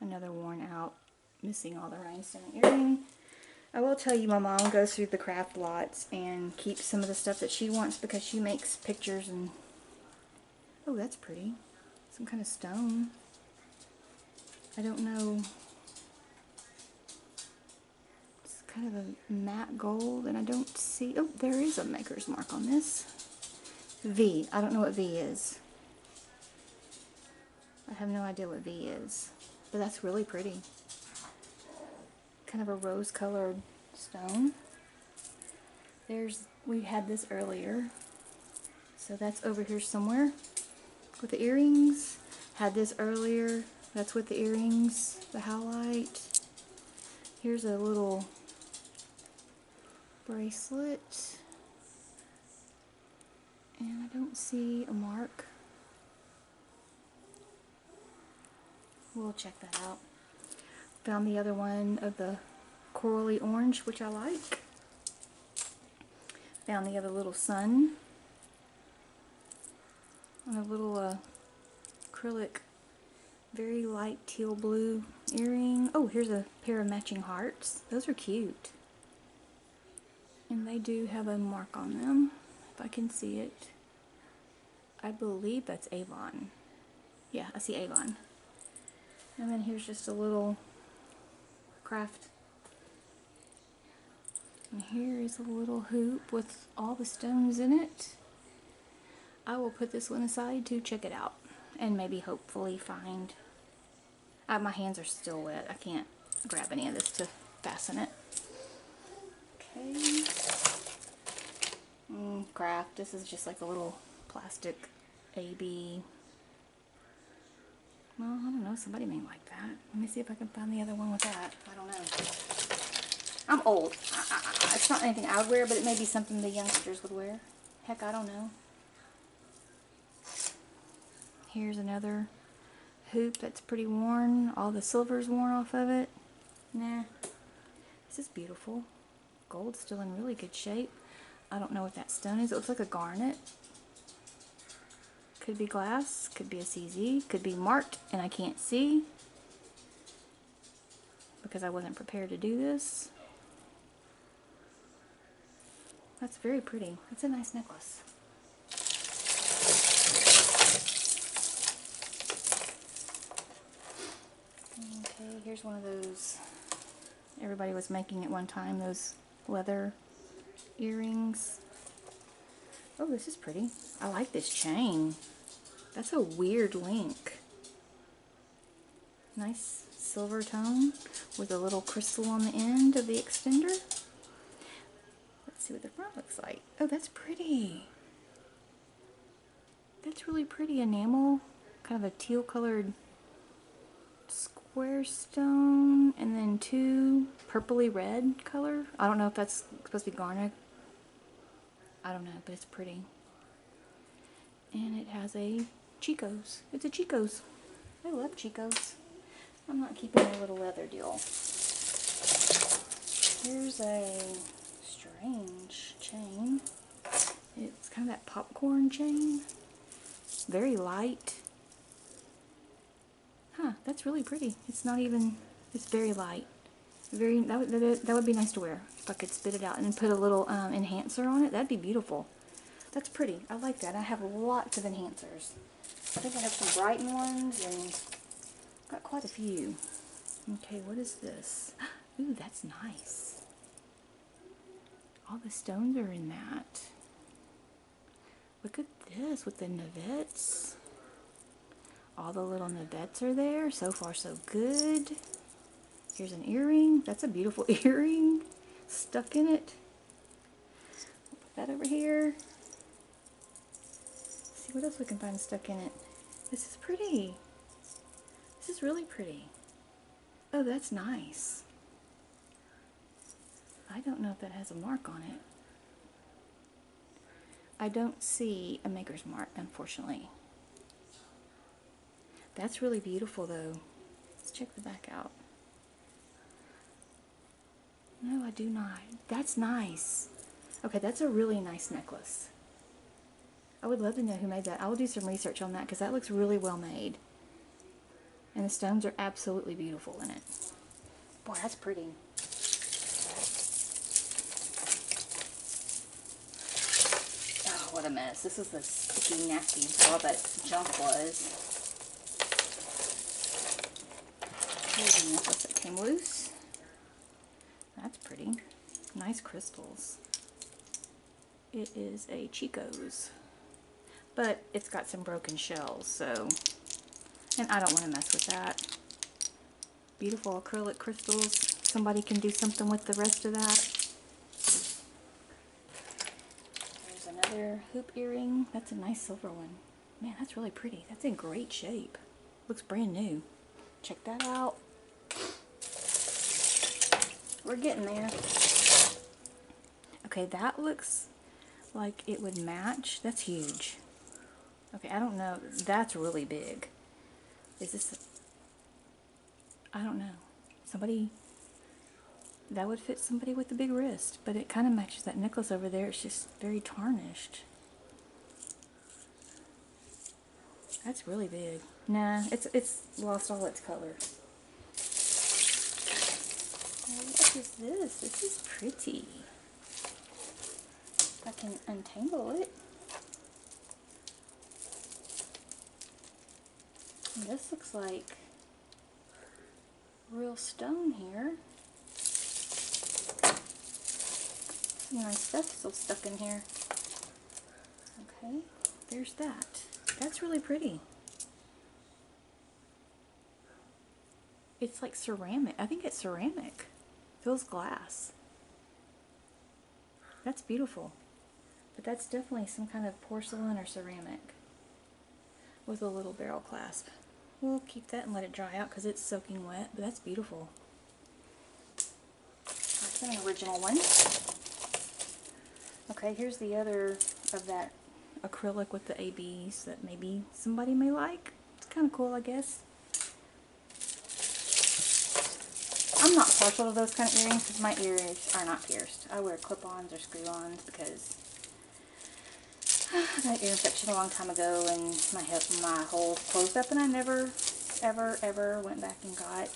Another worn out, missing all the rhinestone earring. I will tell you, my mom goes through the craft lots and keeps some of the stuff that she wants because she makes pictures and Oh, that's pretty. Some kind of stone. I don't know. It's kind of a matte gold, and I don't see... Oh, there is a maker's mark on this. V. I don't know what V is. I have no idea what V is. But that's really pretty. Kind of a rose-colored stone. We had this earlier. So that's over here somewhere with the earrings. Had this earlier. That's with the earrings, the howlite. Here's a little bracelet. And I don't see a mark. We'll check that out. Found the other one of the corally orange, which I like. Found the other little sun. And a little acrylic, very light teal blue earring. Oh, here's a pair of matching hearts. Those are cute. And they do have a mark on them, if I can see it. I believe that's Avon. Yeah, I see Avon. And then here's just a little craft. And here is a little hoop with all the stones in it. I will put this one aside to check it out and maybe hopefully find... my hands are still wet. I can't grab any of this to fasten it. Okay. Craft. This is just like a little plastic AB. Well, I don't know. Somebody may like that. Let me see if I can find the other one with that. I don't know. I'm old. It's not anything I would wear, but it may be something the youngsters would wear. Heck, I don't know. Here's another hoop that's pretty worn. All the silver's worn off of it. Nah. This is beautiful. Gold's still in really good shape. I don't know what that stone is. It looks like a garnet. Could be glass. Could be a CZ. Could be marked and I can't see because I wasn't prepared to do this. That's very pretty. That's a nice necklace. Okay, here's one of those, everybody was making at one time, those leather earrings. Oh, this is pretty. I like this chain. That's a weird link. Nice silver tone with a little crystal on the end of the extender. Let's see what the front looks like. Oh, that's pretty. That's really pretty. Enamel, kind of a teal colored square stone, and then two purpley red color. I don't know if that's supposed to be garnet. I don't know, but it's pretty. And it has a Chico's. It's a Chico's. I love Chico's. I'm not keeping a little leather deal. Here's a strange chain. It's kind of that popcorn chain. Very light. Huh, that's really pretty. It's not even, it's very light. Very, that would be nice to wear if I could spit it out and put a little enhancer on it. That'd be beautiful. That's pretty. I like that. I have lots of enhancers. I think I have some Brighton ones and got quite a few. Okay, what is this? Ooh, that's nice. All the stones are in that. Look at this with the navets. All the little navets are there. So far, so good. Here's an earring. That's a beautiful earring. Stuck in it. Put that over here. Let's see what else we can find stuck in it. This is pretty. This is really pretty. Oh, that's nice. I don't know if that has a mark on it. I don't see a maker's mark, unfortunately. That's really beautiful, though. Let's check the back out. No, I do not. That's nice. Okay, that's a really nice necklace. I would love to know who made that. I will do some research on that because that looks really well made. And the stones are absolutely beautiful in it. Boy, that's pretty. what a mess. This is the sticky, nasty, all that junk was. Here's a necklace that came loose. That's pretty. Nice crystals. It is a Chico's, but it's got some broken shells, so, and I don't want to mess with that. Beautiful acrylic crystals. Somebody can do something with the rest of that. There's another hoop earring. That's a nice silver one. Man, that's really pretty. That's in great shape. Looks brand new. Check that out. We're getting there. Okay, that looks like it would match. That's huge. Okay, I don't know. That's really big. Is this... I don't know. Somebody... That would fit somebody with a big wrist. But it kind of matches that necklace over there. It's just very tarnished. That's really big. Nah, it's lost all its color. Oh, what is this? This is pretty. I can untangle it. And this looks like real stone here. Some nice stuff still stuck in here. Okay, there's that. That's really pretty. It's like ceramic. I think it's ceramic. Feels glass. That's beautiful. But that's definitely some kind of porcelain or ceramic with a little barrel clasp. We'll keep that and let it dry out because it's soaking wet, but that's beautiful. That's an original one. Okay, here's the other of that acrylic with the ABs that maybe somebody may like. It's kind of cool, I guess. I'm not partial to those kind of earrings because my ears are not pierced. I wear clip-ons or screw-ons because I got an ear infection a long time ago and my holes closed up and I never, ever went back and got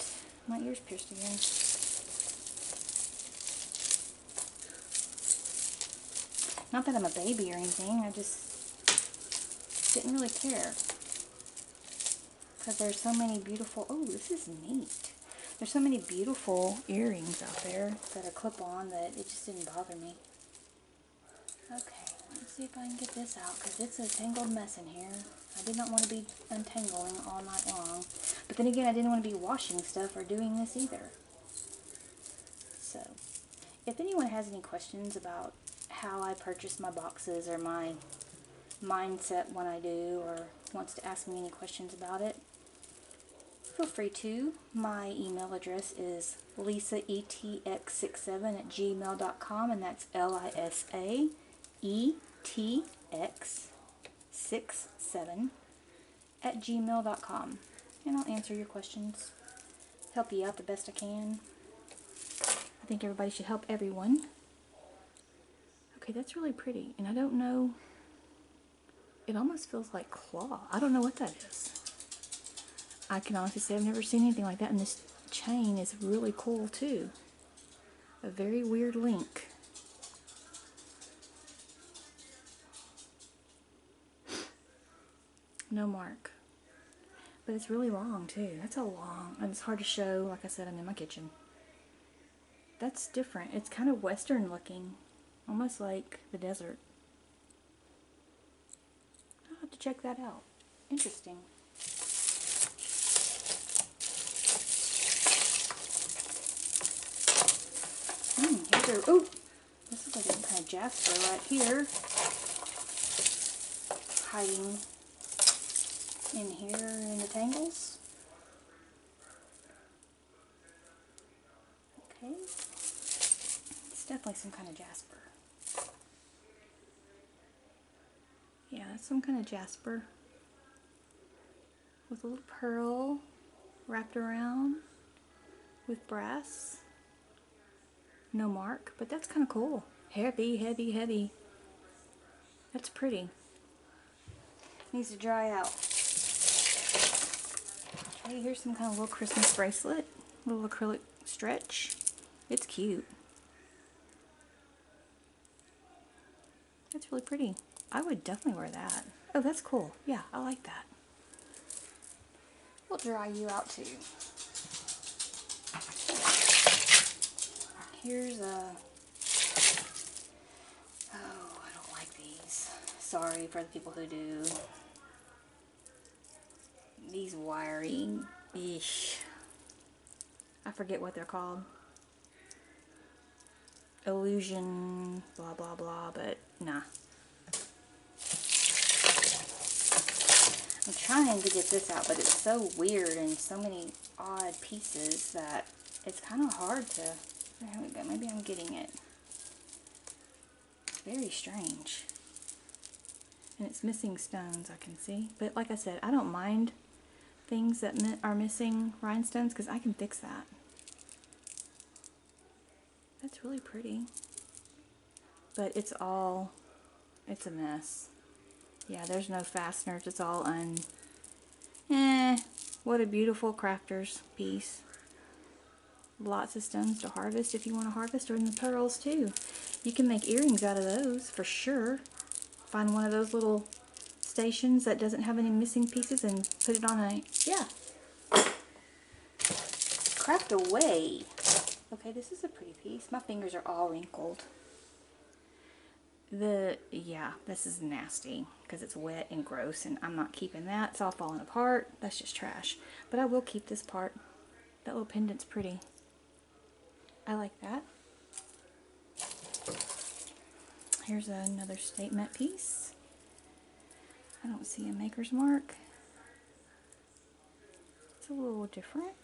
my ears pierced again. Not that I'm a baby or anything, I just didn't really care. Because there's so many beautiful, oh, this is neat. There's so many beautiful earrings out there that are clip-on that it just didn't bother me. Okay, let's see if I can get this out because it's a tangled mess in here. I did not want to be untangling all night long. But then again, I didn't want to be washing stuff or doing this either. So, if anyone has any questions about how I purchase my boxes or my mindset when I do, or wants to ask me any questions about it, feel free to. My email address is lisaetx67@gmail.com, and that's lisaetx67@gmail.com. And I'll answer your questions, help you out the best I can. I think everybody should help everyone. Okay, that's really pretty, and I don't know, it almost feels like claw. I don't know what that is. I can honestly say I've never seen anything like that, and this chain is really cool too. A very weird link. No mark. But it's really long too. That's a long, and it's hard to show. Like I said, I'm in my kitchen. That's different. It's kind of western looking. Almost like the desert. I'll have to check that out. Interesting. Here's a, oh, this is like a kind of jasper right here. Hiding in here in the tangles. Okay. It's definitely some kind of jasper. Yeah, that's some kind of jasper with a little pearl wrapped around with brass. No mark, but that's kind of cool. Heavy, heavy, heavy. That's pretty. Needs to dry out. Okay, here's some kind of little Christmas bracelet. Little acrylic stretch. It's cute. That's really pretty. I would definitely wear that. Oh, that's cool. Yeah, I like that. We'll dry you out too. Here's a... Oh, I don't like these. Sorry for the people who do. These wiring ish. I forget what they're called. Illusion, blah blah blah, but nah. I'm trying to get this out, but it's so weird and so many odd pieces that it's kind of hard to... There we go, maybe I'm getting it. Very strange. And it's missing stones, I can see. But like I said, I don't mind things that are missing rhinestones because I can fix that. That's really pretty. But it's a mess. Yeah, there's no fasteners. It's all what a beautiful crafter's piece. Lots of stones to harvest if you want to harvest, or in the pearls too. You can make earrings out of those for sure. Find one of those little stations that doesn't have any missing pieces and put it on a... Yeah. Craft away. Okay, this is a pretty piece. My fingers are all wrinkled. Yeah, this is nasty because it's wet and gross, and I'm not keeping that. It's all falling apart. That's just trash. But I will keep this part. That little pendant's pretty. I like that. Here's another statement piece. I don't see a maker's mark. It's a little different.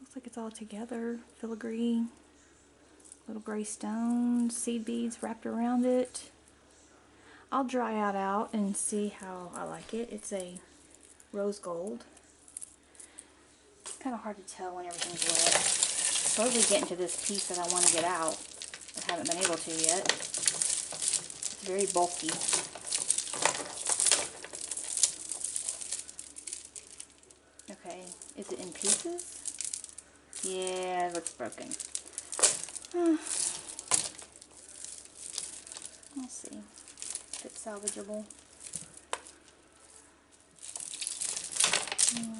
Looks like it's all together. Filigree. Little gray stones, seed beads wrapped around it. I'll dry it out and see how I like it. It's a rose gold. It's kind of hard to tell when everything's wet. Slowly getting to this piece that I want to get out, but haven't been able to yet. It's very bulky. Okay, is it in pieces? Yeah, it looks broken. We'll see if it's salvageable.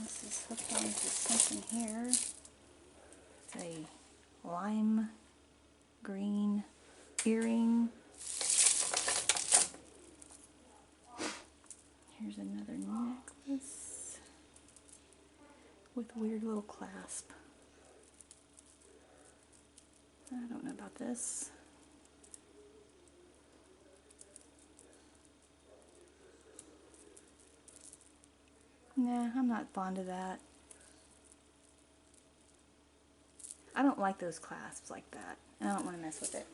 This is hooked onto something here. It's a lime green earring. Here's another necklace with a weird little clasp. I don't know about this. Nah, I'm not fond of that. I don't like those clasps like that. I don't want to mess with it.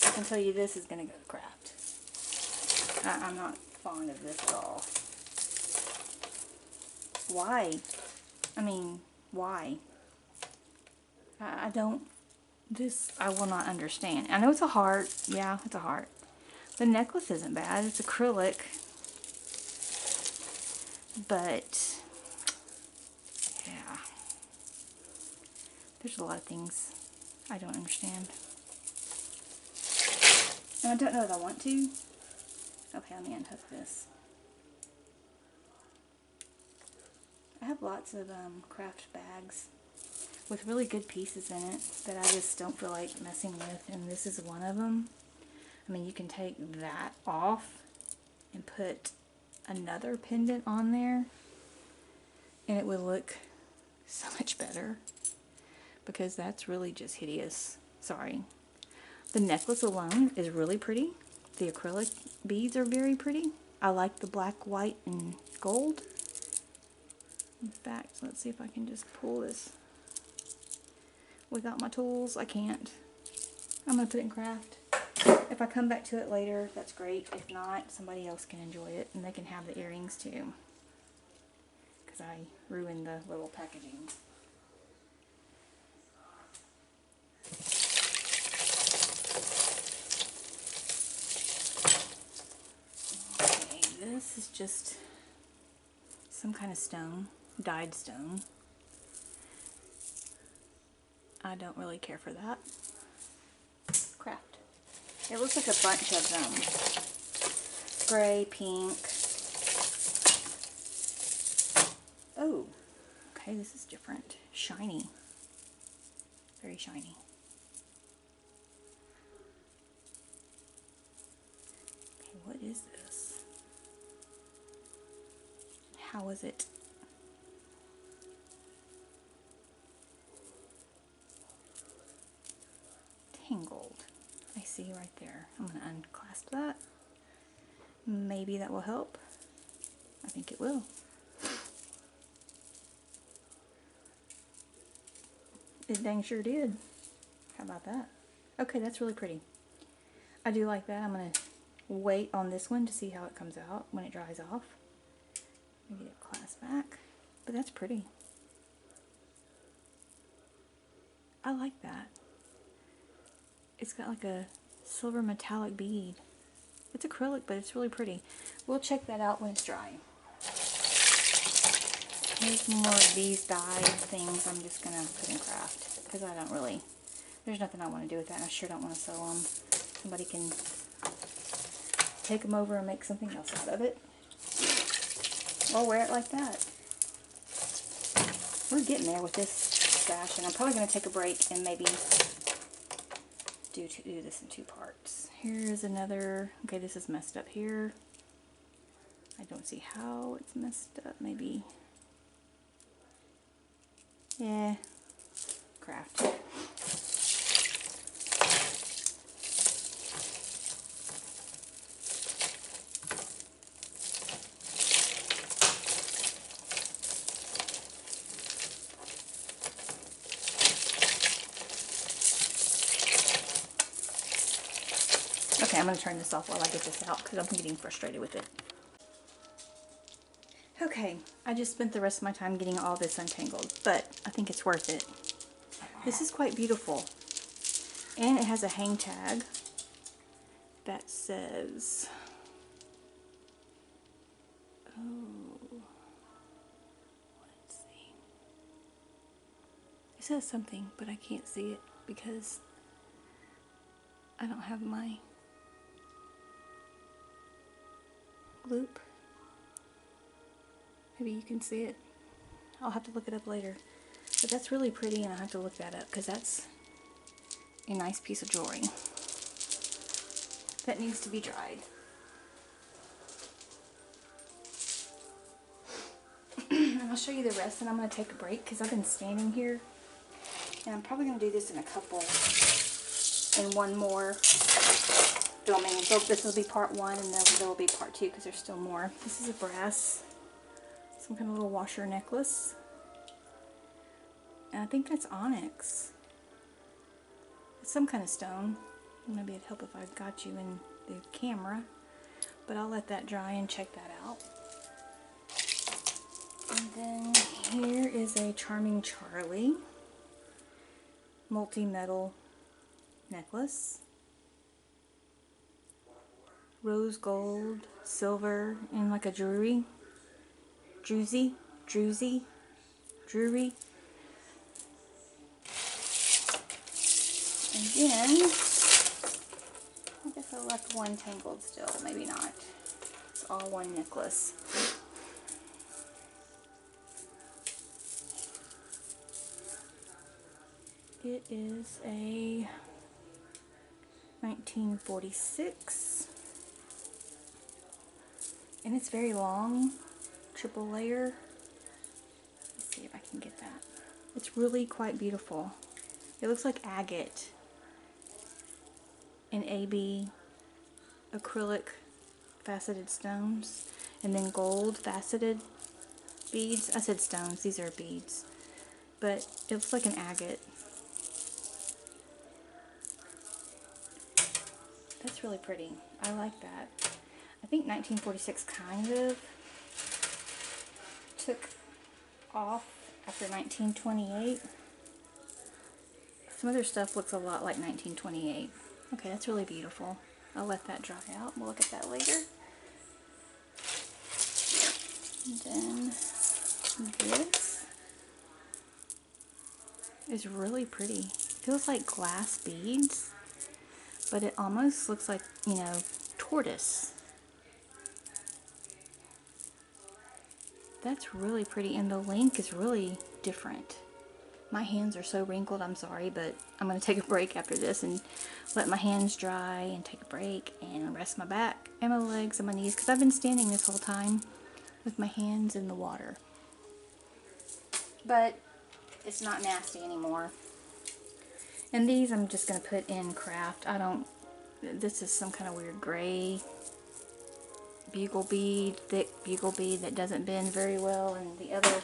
I can tell you this is going to go cracked. I'm not fond of this at all. Why? I mean, why? I don't, I will not understand. I know it's a heart. Yeah, it's a heart. The necklace isn't bad. It's acrylic. But, yeah. There's a lot of things I don't understand. And I don't know if I want to. Okay, let me unhook this. I have lots of craft bags with really good pieces in it that I just don't feel like messing with, and this is one of them. I mean, you can take that off and put another pendant on there and it would look so much better, because that's really just hideous. Sorry. The necklace alone is really pretty. The acrylic beads are very pretty. I like the black, white, and gold. In fact, let's see if I can just pull this without my tools. I can't. I'm going to put it in craft. If I come back to it later, that's great. If not, somebody else can enjoy it, and they can have the earrings too, because I ruined the little packaging. Okay, this is just some kind of stone, dyed stone. I don't really care for that. Craft. It looks like a bunch of them. Gray, pink. Oh, okay, this is different. Shiny. Very shiny. Okay, what is this? How is it? Tangled. I see right there. I'm going to unclasp that. Maybe that will help. I think it will. It dang sure did. How about that? Okay, that's really pretty. I do like that. I'm going to wait on this one to see how it comes out when it dries off. Maybe it clasp back. But that's pretty. I like that. It's got like a silver metallic bead. It's acrylic, but it's really pretty. We'll check that out when it's dry. Here's more of these dyed things I'm just going to put in craft. Because I don't really, there's nothing I want to do with that. And I sure don't want to sell them. Somebody can take them over and make something else out of it. Or wear it like that. We're getting there with this stash. And I'm probably going to take a break and maybe do this in 2 parts. Here's another, okay, this is messed up here. I don't see how it's messed up. Maybe, yeah, craft. Okay, I'm going to turn this off while I get this out because I'm getting frustrated with it. Okay, I just spent the rest of my time getting all this untangled, but I think it's worth it. This is quite beautiful. And it has a hang tag that says, oh, let's see. It says something, but I can't see it because I don't have my loop. Maybe you can see it. I'll have to look it up later. But that's really pretty, and I have to look that up because that's a nice piece of jewelry that needs to be dried. And I'll show you the rest, and I'm going to take a break because I've been standing here, and I'm probably going to do this in one more filming. So this will be part 1, and then there will be part 2 because there's still more. This is a brass, some kind of little washer necklace. And I think that's onyx. It's some kind of stone. Maybe it'd help if I got you in the camera. But I'll let that dry and check that out. And then here is a Charming Charlie multi-metal necklace. Rose gold, silver, and like a drury. Druzy. And then, I guess I left one tangled still, maybe not. It's all one necklace. It is a 1946, and it's very long, triple layer. Let's see if I can get that. It's really quite beautiful. It looks like agate and AB acrylic faceted stones, and then gold faceted beads. I said stones, these are beads, but it looks like an agate. That's really pretty. I like that. I think 1946 kind of took off after 1928. Some other stuff looks a lot like 1928. Okay, that's really beautiful. I'll let that dry out. We'll look at that later. And then this. is really pretty. Feels like glass beads, but it almost looks like, you know, tortoise. That's really pretty, and the link is really different. My hands are so wrinkled, I'm sorry, but I'm going to take a break after this and let my hands dry and take a break and rest my back and my legs and my knees, because I've been standing this whole time with my hands in the water. But it's not nasty anymore. And these I'm just going to put in craft. This is some kind of weird gray bugle bead, thick bugle bead that doesn't bend very well, and the other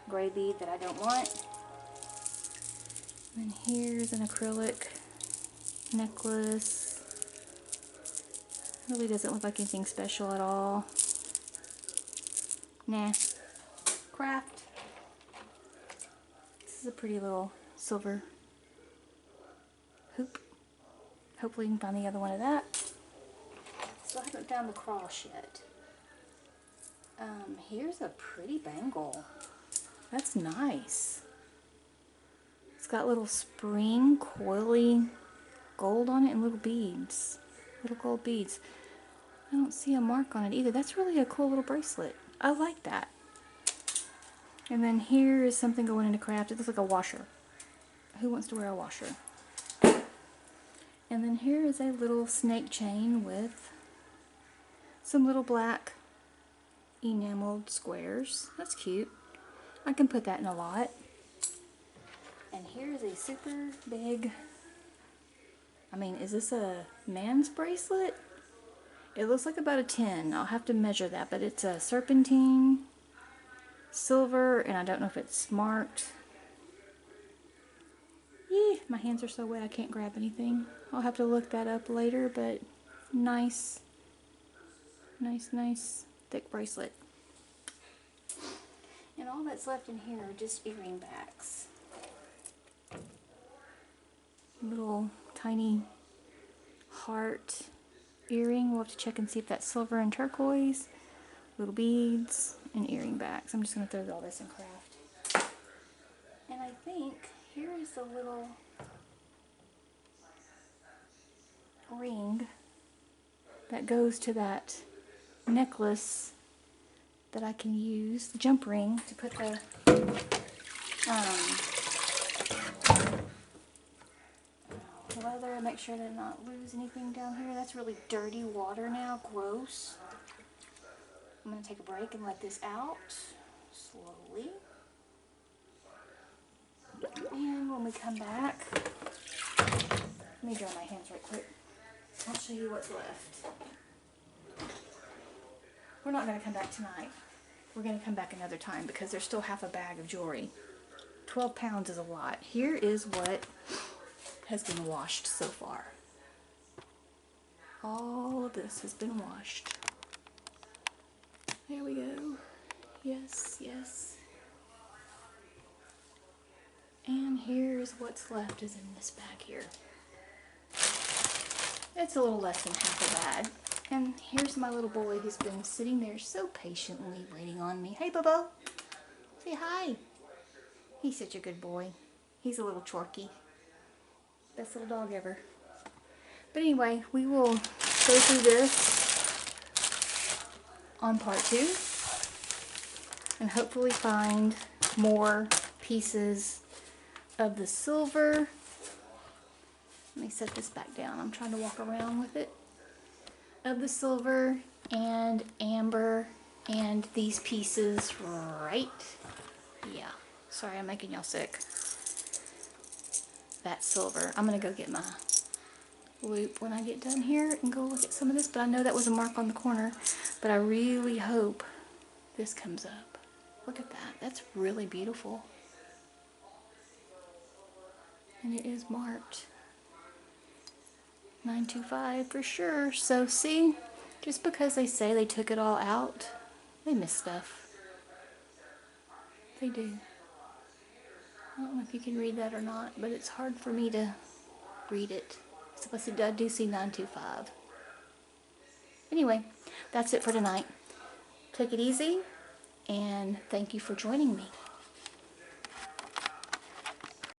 gray bead that I don't want. And here's an acrylic necklace. Really doesn't look like anything special at all. Nah. Craft. This is a pretty little silver hoop. Hopefully you can find the other one of that. Still haven't found the cross yet. Here's a pretty bangle. That's nice. It's got little spring coily gold on it and little beads. Little gold beads. I don't see a mark on it either. That's really a cool little bracelet. I like that. And then here is something going into craft. It looks like a washer. Who wants to wear a washer? And then here is a little snake chain with some little black enameled squares. That's cute. I can put that in a lot. And here's a super big, I mean, is this a man's bracelet? It looks like about a 10. I'll have to measure that, but it's a serpentine, silver, and I don't know if it's marked. My hands are so wet I can't grab anything. I'll have to look that up later, but nice thick bracelet. And all that's left in here are just earring backs. Little tiny heart earring. We'll have to check and see if that's silver and turquoise. Little beads and earring backs. I'm just going to throw all this in craft. And I think here is the little ring that goes to that necklace that I can use, the jump ring, to put the leather, make sure to not lose anything down here. That's really dirty water now, gross. I'm going to take a break and let this out slowly. And when we come back, let me dry my hands right quick. I'll show you what's left. We're not going to come back tonight. We're going to come back another time because there's still half a bag of jewelry. 12 pounds is a lot. Here is what has been washed so far. All of this has been washed. There we go. Yes, yes. And here's what's left is in this bag here. It's a little less than half a bag. And here's my little boy who's been sitting there so patiently waiting on me. Hey, Bobo. Say hi. He's such a good boy. He's a little chorky. Best little dog ever. But anyway, we will go through this on part 2. And hopefully find more pieces of the silver. Let me set this back down. I'm trying to walk around with it. Of the silver and amber and these pieces right. Yeah. Sorry, I'm making y'all sick. That silver. I'm going to go get my loop when I get done here and go look at some of this. But I know that was a mark on the corner. But I really hope this comes up. Look at that. That's really beautiful. And it is marked 925 for sure. So see, just because they say they took it all out, they miss stuff. They do. I don't know if you can read that or not, but it's hard for me to read it. So I do see 925. Anyway, that's it for tonight. Take it easy, and thank you for joining me.